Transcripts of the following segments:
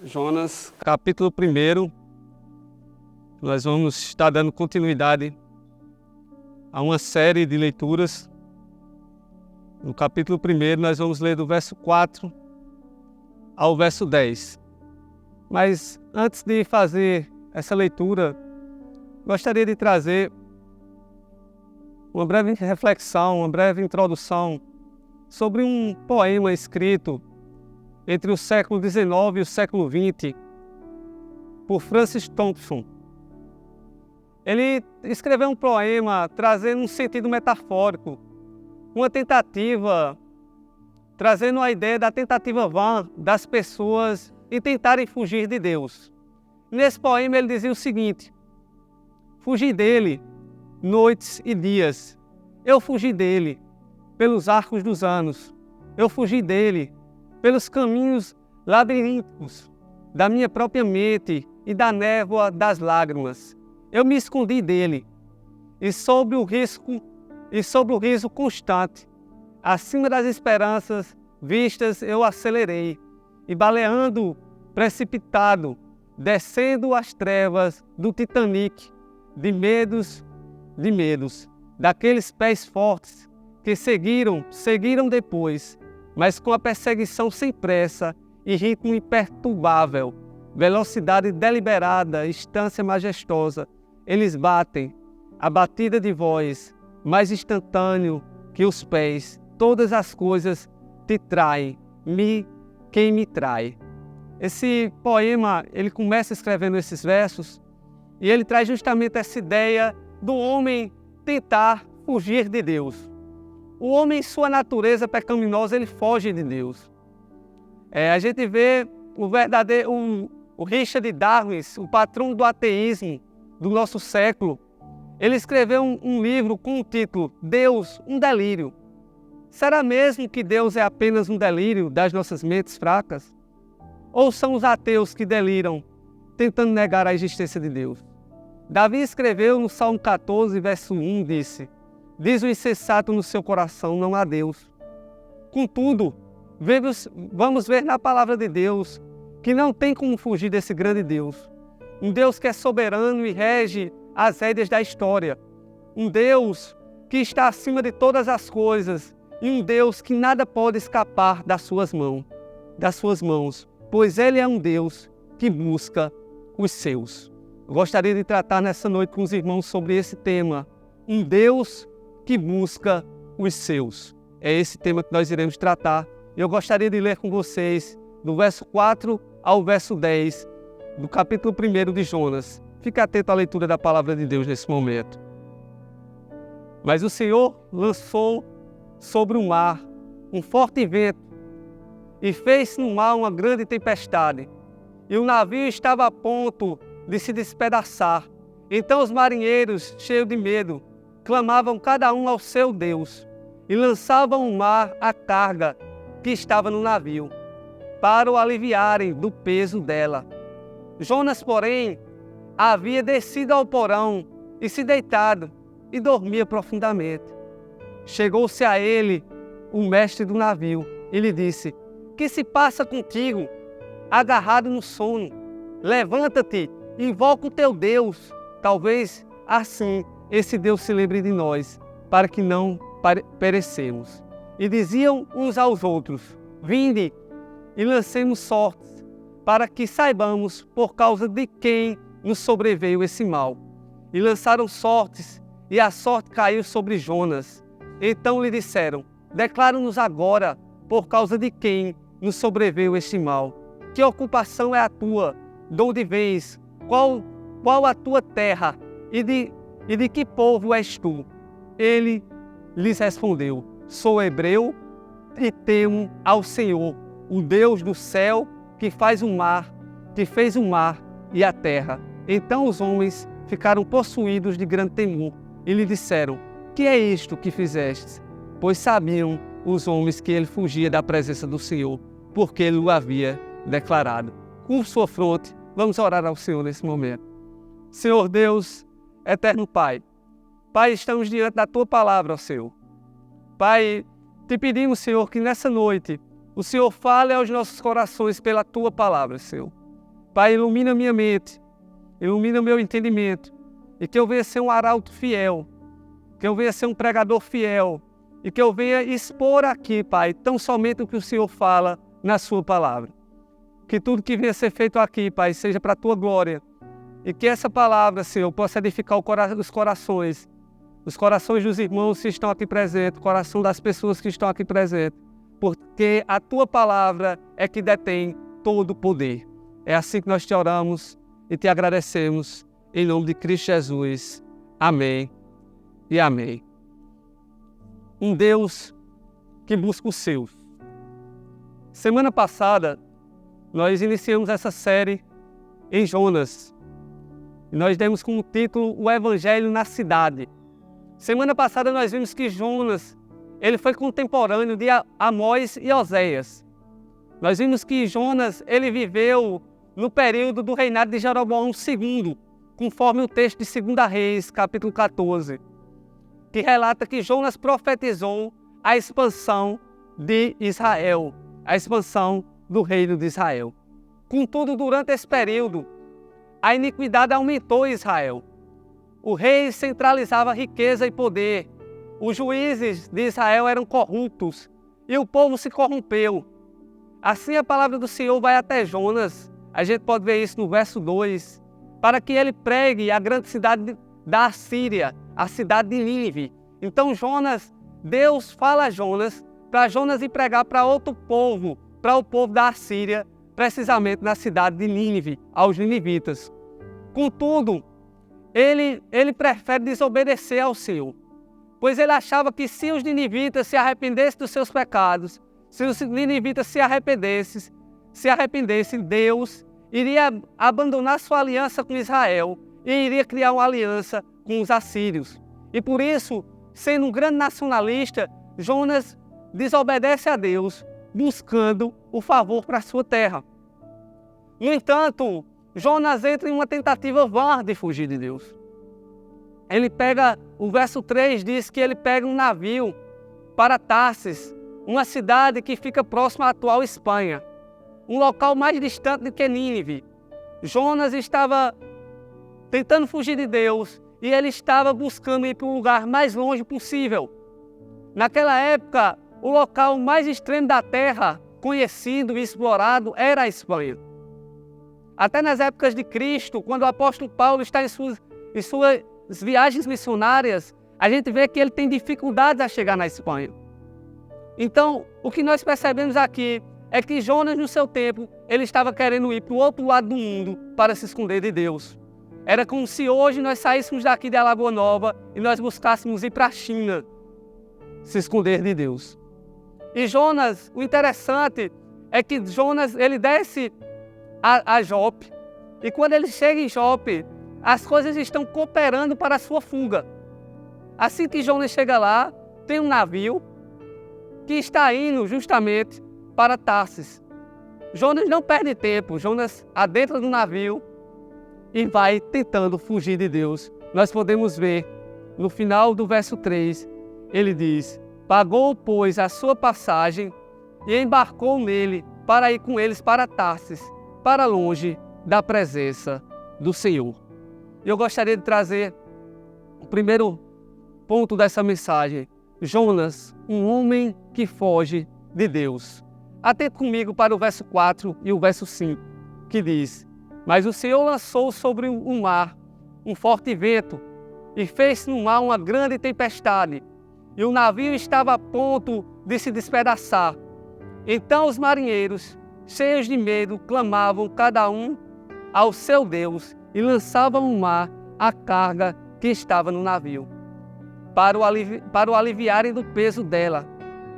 Jonas, capítulo 1, nós vamos estar dando continuidade a uma série de leituras. No capítulo 1, nós vamos ler do verso 4 ao verso 10. Mas antes de fazer essa leitura, gostaria de trazer uma breve reflexão, uma breve introdução sobre um poema escrito entre o século XIX e o século XX, por Francis Thompson. Ele escreveu um poema trazendo um sentido metafórico, uma tentativa, trazendo a ideia da tentativa vã das pessoas em tentarem fugir de Deus. Nesse poema ele dizia o seguinte: fugi dele noites e dias, eu fugi dele pelos arcos dos anos, eu fugi dele pelos caminhos labirínticos da minha própria mente e da névoa das lágrimas. Eu me escondi dele, e sobre o riso constante, acima das esperanças vistas, eu acelerei, e baleando, precipitado, descendo as trevas do Titanic, de medos, daqueles pés fortes que seguiram depois, mas com a perseguição sem pressa e ritmo imperturbável, velocidade deliberada, instância majestosa, eles batem, a batida de voz, mais instantâneo que os pés, todas as coisas te traem, quem me trai. Esse poema, ele começa escrevendo esses versos e ele traz justamente essa ideia do homem tentar fugir de Deus. O homem, em sua natureza pecaminosa, ele foge de Deus. A gente vê o Richard Dawkins, o patrão do ateísmo do nosso século. Ele escreveu um livro com o título Deus, um delírio. Será mesmo que Deus é apenas um delírio das nossas mentes fracas? Ou são os ateus que deliram, tentando negar a existência de Deus? Davi escreveu no Salmo 14, verso 1, diz o insensato no seu coração, não há Deus. Contudo, vamos ver na palavra de Deus que não tem como fugir desse grande Deus. Um Deus que é soberano e rege as rédeas da história. Um Deus que está acima de todas as coisas e um Deus que nada pode escapar das suas mãos, pois Ele é um Deus que busca os seus. Eu gostaria de tratar nessa noite com os irmãos sobre esse tema, um Deus que busca os seus. É esse tema que nós iremos tratar. Eu gostaria de ler com vocês do verso 4 ao verso 10 do capítulo 1 de Jonas. Fique atento à leitura da palavra de Deus nesse momento. Mas o Senhor lançou sobre o mar um forte vento e fez no mar uma grande tempestade, e o navio estava a ponto de se despedaçar. Então os marinheiros, cheios de medo, clamavam cada um ao seu Deus e lançavam ao mar a carga que estava no navio, para o aliviarem do peso dela. Jonas, porém, havia descido ao porão e se deitado e dormia profundamente. Chegou-se a ele o mestre do navio e lhe disse: que se passa contigo, agarrado no sono? Levanta-te, invoca o teu Deus, talvez assim esse Deus se lembre de nós, para que não perecemos. E diziam uns aos outros: vinde e lancemos sortes, para que saibamos por causa de quem nos sobreveio esse mal. E lançaram sortes, e a sorte caiu sobre Jonas. Então lhe disseram: declara-nos agora por causa de quem nos sobreveio este mal. Que ocupação é a tua? De onde vens? Qual a tua terra? E de que povo és tu? Ele lhes respondeu: sou hebreu e temo ao Senhor, o Deus do céu, que fez o mar e a terra. Então os homens ficaram possuídos de grande temor e lhe disseram: que é isto que fizestes? Pois sabiam os homens que ele fugia da presença do Senhor, porque ele o havia declarado. Com sua fronte, vamos orar ao Senhor nesse momento. Senhor Deus, eterno Pai, estamos diante da Tua palavra, ó Senhor. Pai, te pedimos, Senhor, que nessa noite o Senhor fale aos nossos corações pela Tua palavra, Senhor. Pai, ilumina minha mente, ilumina meu entendimento, e que eu venha ser um arauto fiel, que eu venha ser um pregador fiel, e que eu venha expor aqui, Pai, tão somente o que o Senhor fala na sua palavra. Que tudo que venha ser feito aqui, Pai, seja para a tua glória, e que essa palavra, Senhor, possa edificar os corações dos irmãos que estão aqui presentes, o coração das pessoas que estão aqui presentes, porque a tua palavra é que detém todo o poder. É assim que nós te oramos e te agradecemos, em nome de Cristo Jesus. Amém e amém. Um Deus que busca os seus. Semana passada, nós iniciamos essa série em Jonas. E nós demos como título o Evangelho na Cidade. Semana passada nós vimos que Jonas, ele foi contemporâneo de Amós e Oséias. Nós vimos que Jonas, ele viveu no período do reinado de Jeroboão II, conforme o texto de 2 Reis, capítulo 14, que relata que Jonas profetizou a expansão de Israel, a expansão do reino de Israel. Contudo, durante esse período, a iniquidade aumentou em Israel. O rei centralizava riqueza e poder. Os juízes de Israel eram corruptos e o povo se corrompeu. Assim a palavra do Senhor vai até Jonas. A gente pode ver isso no verso 2. Para que ele pregue a grande cidade da Assíria, a cidade de Nínive. Então Deus fala a Jonas, para Jonas ir pregar para outro povo, para o povo da Assíria, precisamente na cidade de Nínive, aos ninivitas. Contudo, ele prefere desobedecer ao Senhor, pois ele achava que se os ninivitas se arrependessem dos seus pecados, se os ninivitas se arrependessem, Deus iria abandonar sua aliança com Israel e iria criar uma aliança com os assírios. E por isso, sendo um grande nacionalista, Jonas desobedece a Deus, buscando o favor para a sua terra. No entanto, Jonas entra em uma tentativa vã de fugir de Deus. O verso 3 diz que ele pega um navio para Tarsis, uma cidade que fica próxima à atual Espanha, um local mais distante do que Nínive. Jonas estava tentando fugir de Deus e ele estava buscando ir para o lugar mais longe possível. Naquela época, o local mais extremo da terra, conhecido e explorado, era a Espanha. Até nas épocas de Cristo, quando o apóstolo Paulo está em suas viagens missionárias, a gente vê que ele tem dificuldades a chegar na Espanha. Então, o que nós percebemos aqui é que Jonas, no seu tempo, ele estava querendo ir para o outro lado do mundo para se esconder de Deus. Era como se hoje nós saíssemos daqui de Alagoa Nova e nós buscássemos ir para a China, se esconder de Deus. E Jonas, o interessante é que Jonas, ele desce a Jope, e quando ele chega em Jope, as coisas estão cooperando para a sua fuga. Assim que Jonas chega lá, tem um navio que está indo justamente para Tarsis. Jonas não perde tempo, Jonas adentra no navio e vai tentando fugir de Deus. Nós podemos ver no final do verso 3, ele diz: pagou, pois, a sua passagem e embarcou nele para ir com eles para Tarsis, para longe da presença do Senhor. Eu gostaria de trazer o primeiro ponto dessa mensagem. Jonas, um homem que foge de Deus. Atente comigo para o verso 4 e o verso 5, que diz: mas o Senhor lançou sobre o mar um forte vento e fez no mar uma grande tempestade, e o navio estava a ponto de se despedaçar. Então os marinheiros, cheios de medo, clamavam cada um ao seu Deus e lançavam no mar a carga que estava no navio, para o aliviarem do peso dela.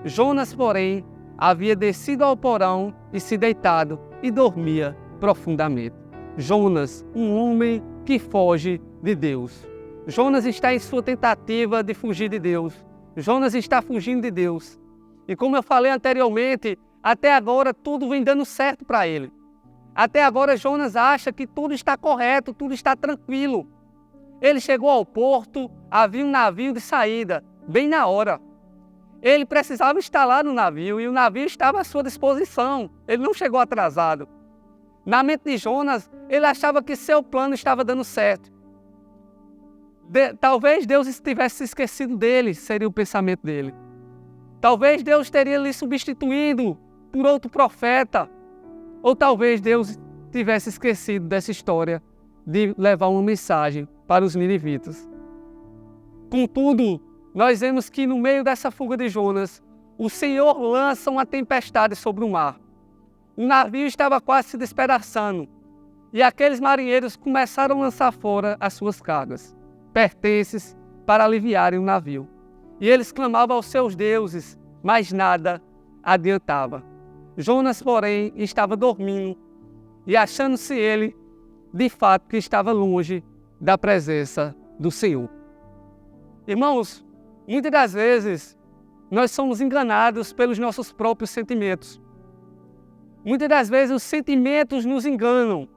Jonas, porém, havia descido ao porão e se deitado e dormia profundamente. Jonas, um homem que foge de Deus. Jonas está em sua tentativa de fugir de Deus. Jonas está fugindo de Deus. E como eu falei anteriormente, até agora tudo vem dando certo para ele. Até agora Jonas acha que tudo está correto, tudo está tranquilo. Ele chegou ao porto, havia um navio de saída, bem na hora. Ele precisava estar lá no navio e o navio estava à sua disposição. Ele não chegou atrasado. Na mente de Jonas, ele achava que seu plano estava dando certo. Talvez Deus tivesse se esquecido dele, seria o pensamento dele. Talvez Deus teria lhe substituído por outro profeta. Ou talvez Deus tivesse esquecido dessa história de levar uma mensagem para os ninivitas. Contudo, nós vemos que no meio dessa fuga de Jonas, o Senhor lança uma tempestade sobre o mar. O navio estava quase se despedaçando e aqueles marinheiros começaram a lançar fora as suas cargas, pertences, para aliviarem o navio. E eles clamavam aos seus deuses, mas nada adiantava. Jonas, porém, estava dormindo e achando-se ele, de fato, que estava longe da presença do Senhor. Irmãos, muitas das vezes nós somos enganados pelos nossos próprios sentimentos. Muitas das vezes os sentimentos nos enganam.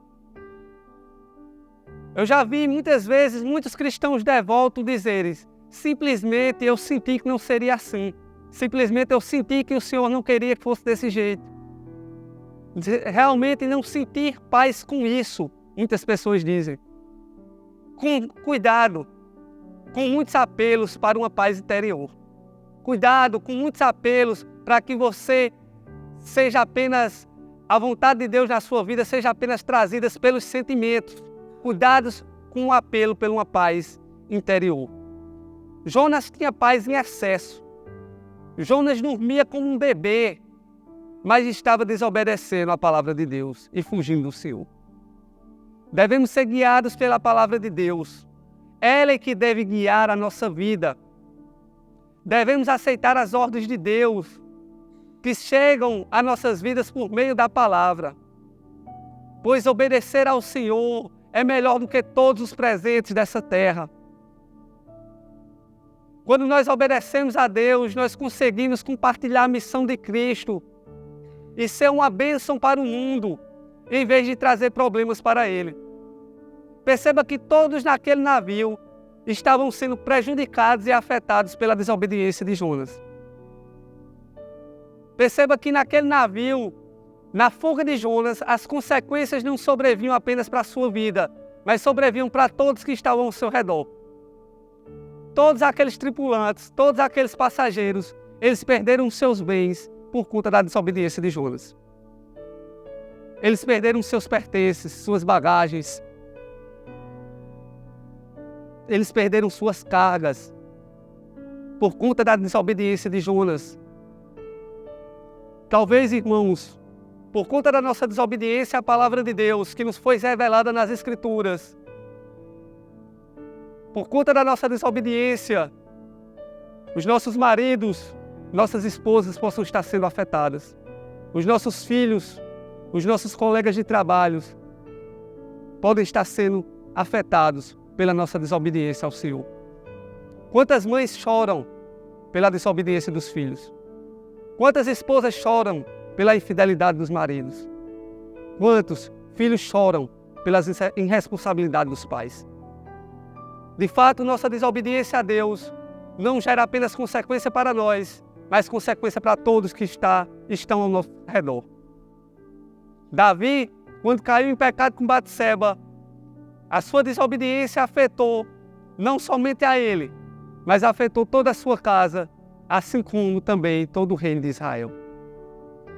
Eu já vi muitas vezes muitos cristãos devotos dizerem: simplesmente eu senti que não seria assim. Simplesmente eu senti que o Senhor não queria que fosse desse jeito. Realmente não sentir paz com isso, muitas pessoas dizem. Com cuidado, com muitos apelos para uma paz interior. Cuidado com muitos apelos para que você seja apenas, a vontade de Deus na sua vida seja apenas trazida pelos sentimentos. Cuidados com o apelo por uma paz interior. Jonas tinha paz em excesso. Jonas dormia como um bebê, mas estava desobedecendo a palavra de Deus e fugindo do Senhor. Devemos ser guiados pela palavra de Deus. Ela é que deve guiar a nossa vida. Devemos aceitar as ordens de Deus que chegam a nossas vidas por meio da palavra. Pois obedecer ao Senhor é melhor do que todos os presentes dessa terra. Quando nós obedecemos a Deus, nós conseguimos compartilhar a missão de Cristo e ser uma bênção para o mundo, em vez de trazer problemas para ele. Perceba que todos naquele navio estavam sendo prejudicados e afetados pela desobediência de Jonas. Perceba que naquele navio, na fuga de Jonas, as consequências não sobrevinham apenas para a sua vida, mas sobrevinham para todos que estavam ao seu redor. Todos aqueles tripulantes, todos aqueles passageiros, eles perderam seus bens por conta da desobediência de Jonas. Eles perderam seus pertences, suas bagagens. Eles perderam suas cargas por conta da desobediência de Jonas. Talvez, irmãos, por conta da nossa desobediência à palavra de Deus, que nos foi revelada nas Escrituras, por conta da nossa desobediência, os nossos maridos, nossas esposas possam estar sendo afetadas. Os nossos filhos, os nossos colegas de trabalho podem estar sendo afetados pela nossa desobediência ao Senhor. Quantas mães choram pela desobediência dos filhos? Quantas esposas choram pela infidelidade dos maridos? Quantos filhos choram pela irresponsabilidade dos pais? De fato, nossa desobediência a Deus não gera apenas consequência para nós, mas consequência para todos que estão ao nosso redor. Davi, quando caiu em pecado com Batseba, a sua desobediência afetou não somente a ele, mas afetou toda a sua casa, assim como também todo o reino de Israel.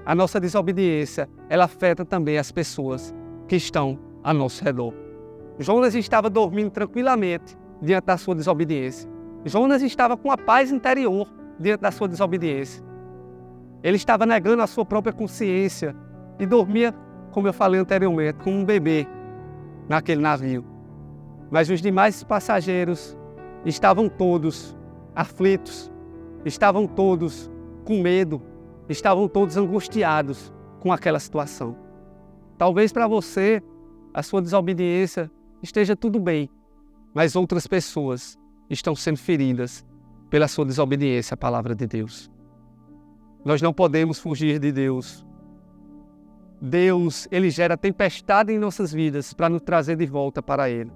A nossa desobediência, ela afeta também as pessoas que estão ao nosso redor. Jonas estava dormindo tranquilamente diante da sua desobediência. Jonas estava com a paz interior diante da sua desobediência. Ele estava negando a sua própria consciência e dormia, como eu falei anteriormente, como um bebê naquele navio. Mas os demais passageiros estavam todos aflitos, estavam todos com medo, estavam todos angustiados com aquela situação. Talvez para você, a sua desobediência esteja tudo bem, mas outras pessoas estão sendo feridas pela sua desobediência à palavra de Deus. Nós não podemos fugir de Deus. Deus, Ele gera tempestade em nossas vidas para nos trazer de volta para Ele.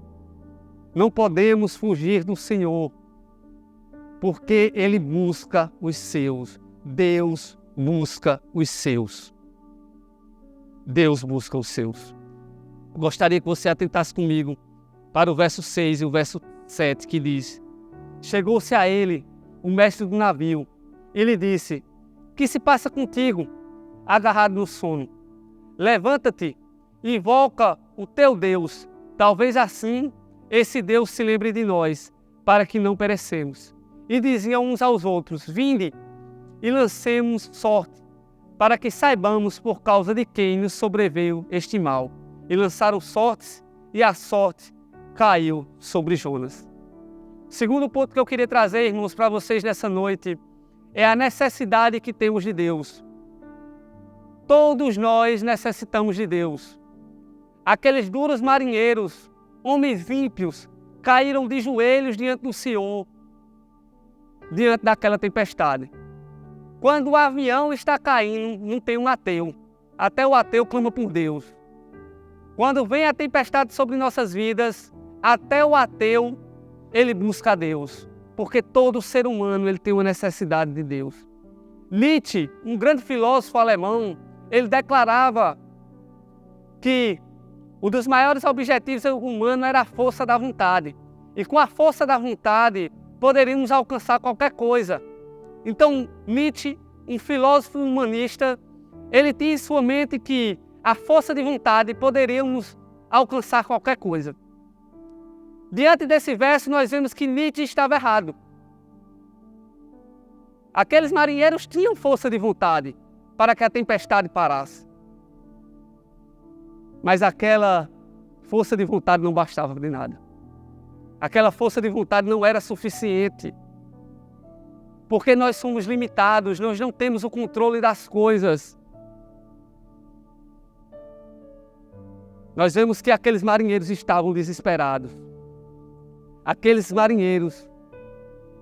Não podemos fugir do Senhor, porque Ele busca os seus. Deus busca os seus. Deus busca os seus. Gostaria que você atentasse comigo para o verso 6 e o verso 7, que diz: chegou-se a ele, o mestre do navio, e lhe disse: que se passa contigo, agarrado no sono? Levanta-te e invoca o teu Deus. Talvez assim esse Deus se lembre de nós, para que não perecemos. E diziam uns aos outros: vinde e lancemos sorte, para que saibamos por causa de quem nos sobreveio este mal. E lançaram sortes, e a sorte caiu sobre Jonas. O segundo ponto que eu queria trazer, irmãos, para vocês nessa noite, é a necessidade que temos de Deus. Todos nós necessitamos de Deus. Aqueles duros marinheiros, homens ímpios, caíram de joelhos diante do Senhor, diante daquela tempestade. Quando o avião está caindo, não tem um ateu. Até o ateu clama por Deus. Quando vem a tempestade sobre nossas vidas, até o ateu, ele busca a Deus. Porque todo ser humano ele tem uma necessidade de Deus. Nietzsche, um grande filósofo alemão, ele declarava que um dos maiores objetivos humanos era a força da vontade. E com a força da vontade, poderíamos alcançar qualquer coisa. Então, Nietzsche, um filósofo humanista, ele tinha em sua mente que a força de vontade poderíamos alcançar qualquer coisa. Diante desse verso, nós vemos que Nietzsche estava errado. Aqueles marinheiros tinham força de vontade para que a tempestade parasse. Mas aquela força de vontade não bastava de nada. Aquela força de vontade não era suficiente. Porque nós somos limitados, nós não temos o controle das coisas. Nós vemos que aqueles marinheiros estavam desesperados. Aqueles marinheiros,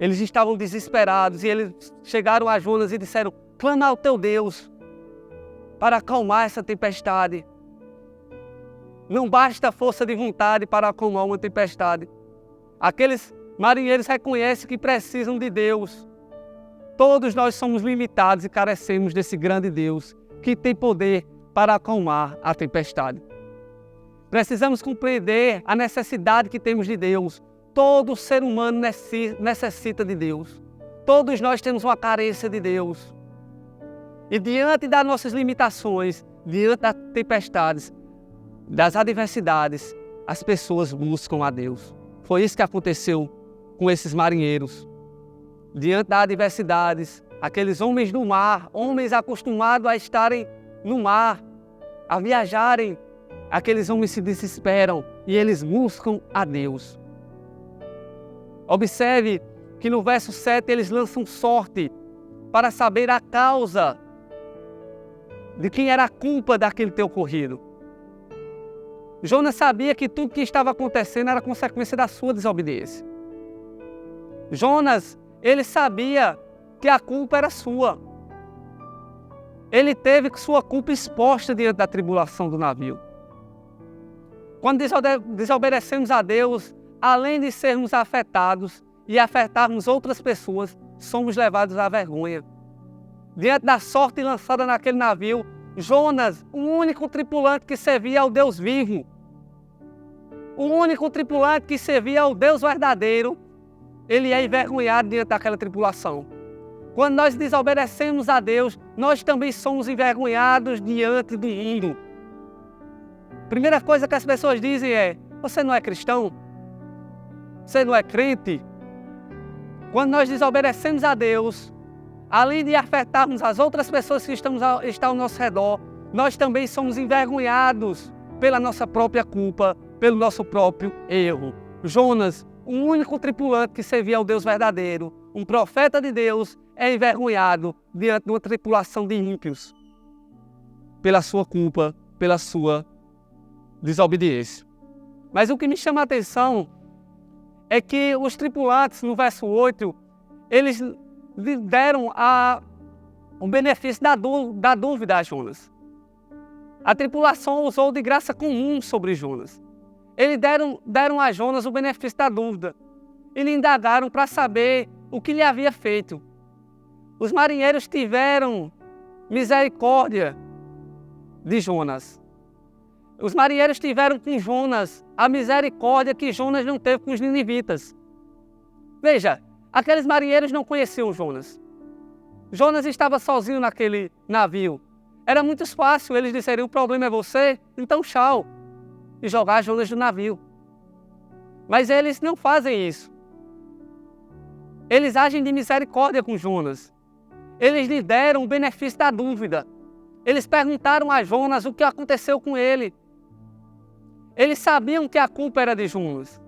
eles estavam desesperados e eles chegaram a Jonas e disseram: clama ao teu Deus para acalmar essa tempestade. Não basta a força de vontade para acalmar uma tempestade. Aqueles marinheiros reconhecem que precisam de Deus. Todos nós somos limitados e carecemos desse grande Deus que tem poder para acalmar a tempestade. Precisamos compreender a necessidade que temos de Deus. Todo ser humano necessita de Deus. Todos nós temos uma carência de Deus. E diante das nossas limitações, diante das tempestades, das adversidades, as pessoas buscam a Deus. Foi isso que aconteceu com esses marinheiros. Diante das adversidades, aqueles homens do mar, homens acostumados a estarem no mar, a viajarem, aqueles homens se desesperam e eles buscam a Deus. Observe que no verso 7 eles lançam sorte para saber a causa de quem era a culpa daquele ter ocorrido. Jonas sabia que tudo que estava acontecendo era consequência da sua desobediência. Jonas, ele sabia que a culpa era sua. Ele teve sua culpa exposta diante da tribulação do navio. Quando desobedecemos a Deus, além de sermos afetados e afetarmos outras pessoas, somos levados à vergonha. Diante da sorte lançada naquele navio, Jonas, o único tripulante que servia ao Deus vivo, o único tripulante que servia ao Deus verdadeiro, ele é envergonhado diante daquela tripulação. Quando nós desobedecemos a Deus, nós também somos envergonhados diante do mundo. Primeira coisa que as pessoas dizem é: você não é cristão? Você não é crente? Quando nós desobedecemos a Deus, além de afetarmos as outras pessoas que estão ao nosso redor, nós também somos envergonhados pela nossa própria culpa, pelo nosso próprio erro. Jonas, o único tripulante que servia ao Deus verdadeiro, um profeta de Deus, é envergonhado diante de uma tripulação de ímpios pela sua culpa, pela sua desobediência. Mas o que me chama a atenção é que os tripulantes, no verso 8, eles deram o benefício da dúvida a Jonas. A tripulação usou de graça comum sobre Jonas. Eles deram a Jonas o benefício da dúvida e lhe indagaram para saber o que lhe havia feito. Os marinheiros tiveram misericórdia de Jonas. Os marinheiros tiveram com Jonas a misericórdia que Jonas não teve com os ninivitas. Veja, aqueles marinheiros não conheciam Jonas. Jonas estava sozinho naquele navio. Era muito fácil eles disserem: o problema é você, então tchau, e jogar Jonas do navio. Mas eles não fazem isso. Eles agem de misericórdia com Jonas. Eles lhe deram o benefício da dúvida. Eles perguntaram a Jonas o que aconteceu com ele. Eles sabiam que a culpa era de Jonas.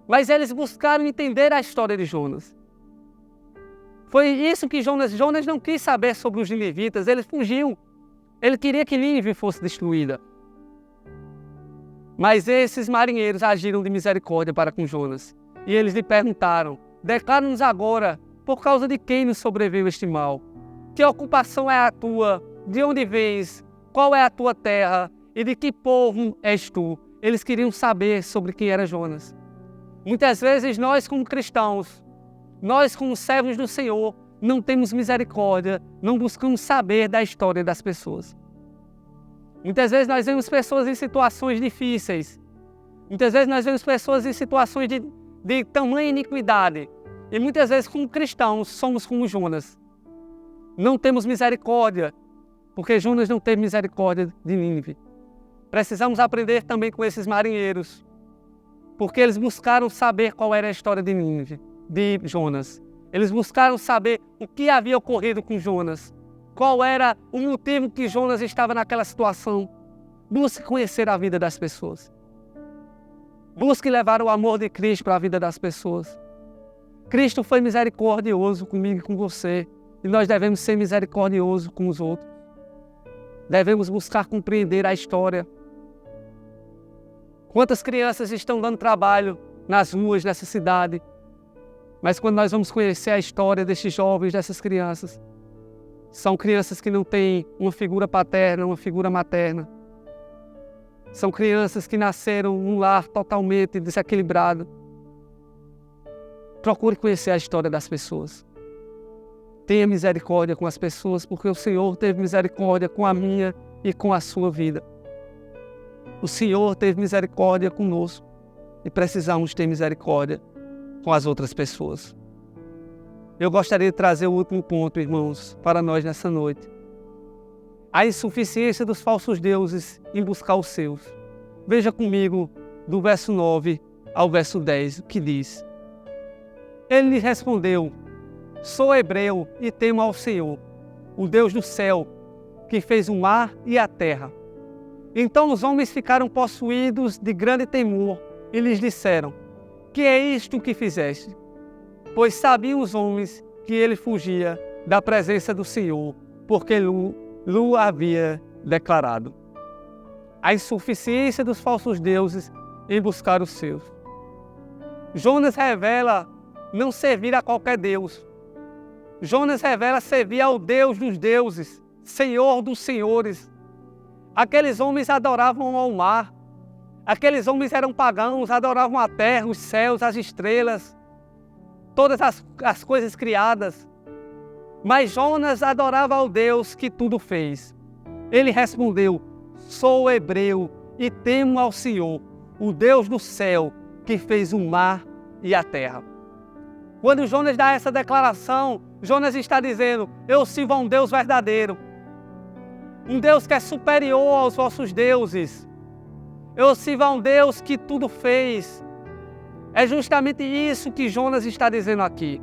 Mas eles buscaram entender a história de Jonas. Foi isso que Jonas não quis saber sobre os ninivitas, ele fugiu. Ele queria que Nínive fosse destruída. Mas esses marinheiros agiram de misericórdia para com Jonas. E eles lhe perguntaram: declara-nos agora, por causa de quem nos sobreveio este mal? Que ocupação é a tua? De onde vens? Qual é a tua terra? E de que povo és tu? Eles queriam saber sobre quem era Jonas. Muitas vezes nós, como cristãos, nós, como servos do Senhor, não temos misericórdia, não buscamos saber da história das pessoas. Muitas vezes nós vemos pessoas em situações difíceis. Muitas vezes nós vemos pessoas em situações de tamanha iniquidade. E muitas vezes, como cristãos, somos como Jonas. Não temos misericórdia, porque Jonas não teve misericórdia de Nínive. Precisamos aprender também com esses marinheiros, porque eles buscaram saber qual era a história de Nínive, de Jonas. Eles buscaram saber o que havia ocorrido com Jonas, qual era o motivo que Jonas estava naquela situação. Busque conhecer a vida das pessoas. Busque levar o amor de Cristo para a vida das pessoas. Cristo foi misericordioso comigo e com você, e nós devemos ser misericordiosos com os outros. Devemos buscar compreender a história. Quantas crianças estão dando trabalho nas ruas dessa cidade, mas quando nós vamos conhecer a história destes jovens, dessas crianças, são crianças que não têm uma figura paterna, uma figura materna. São crianças que nasceram num lar totalmente desequilibrado. Procure conhecer a história das pessoas. Tenha misericórdia com as pessoas, porque o Senhor teve misericórdia com a minha e com a sua vida. O Senhor teve misericórdia conosco e precisamos ter misericórdia com as outras pessoas. Eu gostaria de trazer o último ponto, irmãos, para nós nessa noite. A insuficiência dos falsos deuses em buscar os seus. Veja comigo do verso 9 ao verso 10, o que diz. Ele lhe respondeu: sou hebreu e temo ao Senhor, o Deus do céu, que fez o mar e a terra. Então os homens ficaram possuídos de grande temor e lhes disseram: que é isto que fizeste? Pois sabiam os homens que ele fugia da presença do Senhor, porque Lu havia declarado. A insuficiência dos falsos deuses em buscar os seus. Jonas revela não servir a qualquer Deus. Jonas revela servir ao Deus dos deuses, Senhor dos senhores. Aqueles homens adoravam ao mar. Aqueles homens eram pagãos, adoravam a terra, os céus, as estrelas, todas as coisas criadas. Mas Jonas adorava ao Deus que tudo fez. Ele respondeu: sou hebreu e temo ao Senhor, o Deus do céu, que fez o mar e a terra. Quando Jonas dá essa declaração, Jonas está dizendo: eu sirvo a um Deus verdadeiro. Um Deus que é superior aos vossos deuses. Eu sirvo a um Deus que tudo fez. É justamente isso que Jonas está dizendo aqui.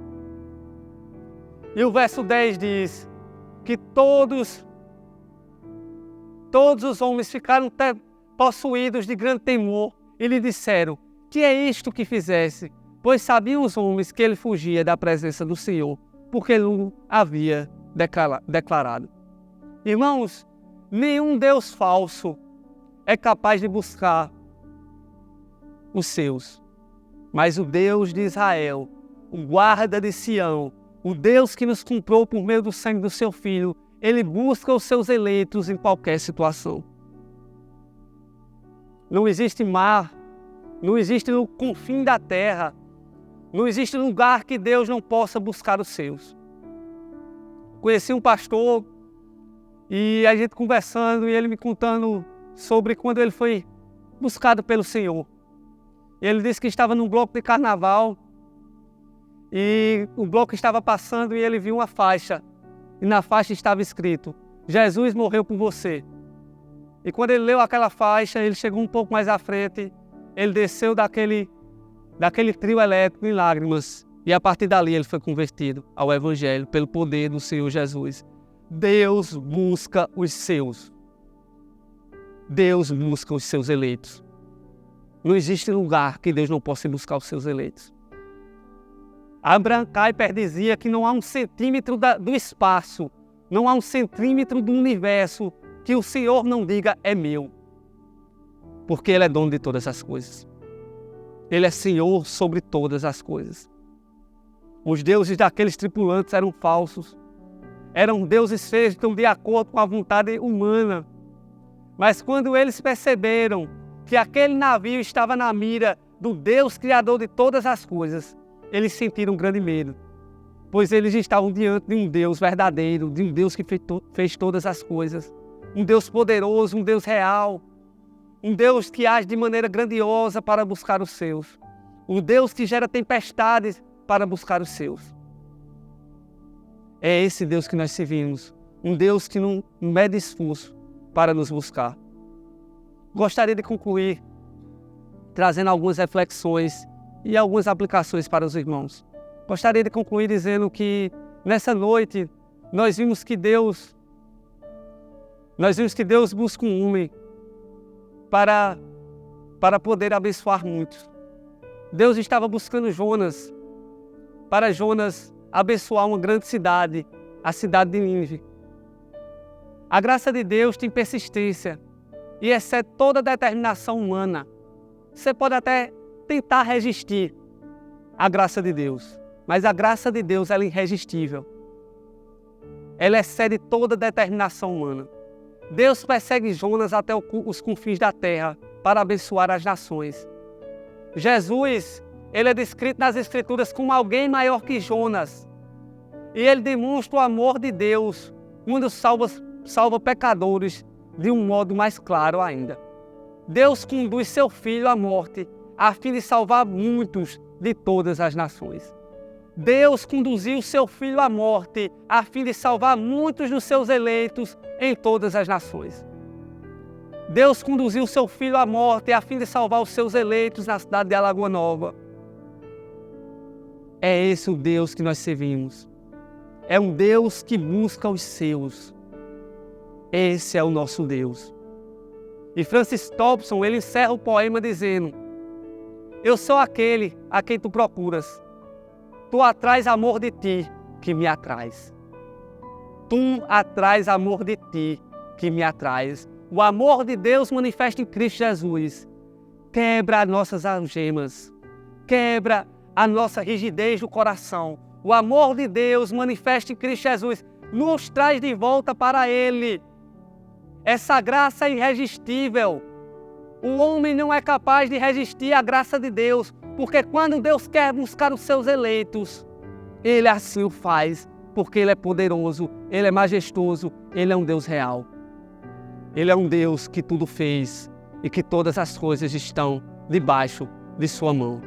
E o verso 10 diz que todos os homens ficaram possuídos de grande temor e lhe disseram: que é isto que fizesse? Pois sabiam os homens que ele fugia da presença do Senhor, porque ele o havia declarado. Irmãos, nenhum Deus falso é capaz de buscar os seus. Mas o Deus de Israel, o guarda de Sião, o Deus que nos comprou por meio do sangue do seu Filho, ele busca os seus eleitos em qualquer situação. Não existe mar, não existe no confim da terra, não existe lugar que Deus não possa buscar os seus. Conheci um pastor e a gente conversando e ele me contando sobre quando ele foi buscado pelo Senhor. Ele disse que estava num bloco de carnaval e o bloco estava passando e ele viu uma faixa. E na faixa estava escrito: Jesus morreu por você. E quando ele leu aquela faixa, ele chegou um pouco mais à frente, ele desceu daquele trio elétrico em lágrimas. E a partir dali ele foi convertido ao Evangelho pelo poder do Senhor Jesus. Deus busca os seus. Deus busca os seus eleitos. Não existe lugar que Deus não possa buscar os seus eleitos. Abraham Kuyper dizia que não há um centímetro do espaço, não há um centímetro do universo que o Senhor não diga é meu. Porque Ele é dono de todas as coisas. Ele é Senhor sobre todas as coisas. Os deuses daqueles tripulantes eram falsos. Eram deuses feitos de acordo com a vontade humana. Mas quando eles perceberam que aquele navio estava na mira do Deus Criador de todas as coisas, eles sentiram um grande medo. Pois eles estavam diante de um Deus verdadeiro, de um Deus que fez todas as coisas. Um Deus poderoso, um Deus real. Um Deus que age de maneira grandiosa para buscar os seus. Um Deus que gera tempestades para buscar os seus. É esse Deus que nós servimos. Um Deus que não mede esforço para nos buscar. Gostaria de concluir trazendo algumas reflexões e algumas aplicações para os irmãos. Gostaria de concluir dizendo que nessa noite nós vimos que Deus busca um homem para poder abençoar muitos. Deus estava buscando Jonas, para Jonas abençoar uma grande cidade, a cidade de Nínive. A graça de Deus tem persistência e excede toda determinação humana. Você pode até tentar resistir à graça de Deus, mas a graça de Deus ela é irresistível. Ela excede toda determinação humana. Deus persegue Jonas até os confins da terra para abençoar as nações. Jesus, ele é descrito nas Escrituras como alguém maior que Jonas. E ele demonstra o amor de Deus quando salva pecadores de um modo mais claro ainda. Deus conduz seu Filho à morte a fim de salvar muitos de todas as nações. Deus conduziu seu Filho à morte a fim de salvar muitos dos seus eleitos em todas as nações. Deus conduziu seu Filho à morte a fim de salvar os seus eleitos na cidade de Alagoa Nova. É esse o Deus que nós servimos. É um Deus que busca os seus. Esse é o nosso Deus. E Francis Thompson, ele encerra o poema dizendo: eu sou aquele a quem tu procuras. Tu atrais amor de ti que me atrais. Tu atrais amor de ti que me atrais. O amor de Deus manifesta em Cristo Jesus. Quebra as nossas algemas. Quebra a nossa rigidez do coração. O amor de Deus manifesta em Cristo Jesus. Nos traz de volta para Ele. Essa graça é irresistível. O homem não é capaz de resistir à graça de Deus, porque quando Deus quer buscar os seus eleitos, Ele assim o faz, porque Ele é poderoso, Ele é majestoso, Ele é um Deus real. Ele é um Deus que tudo fez e que todas as coisas estão debaixo de sua mão.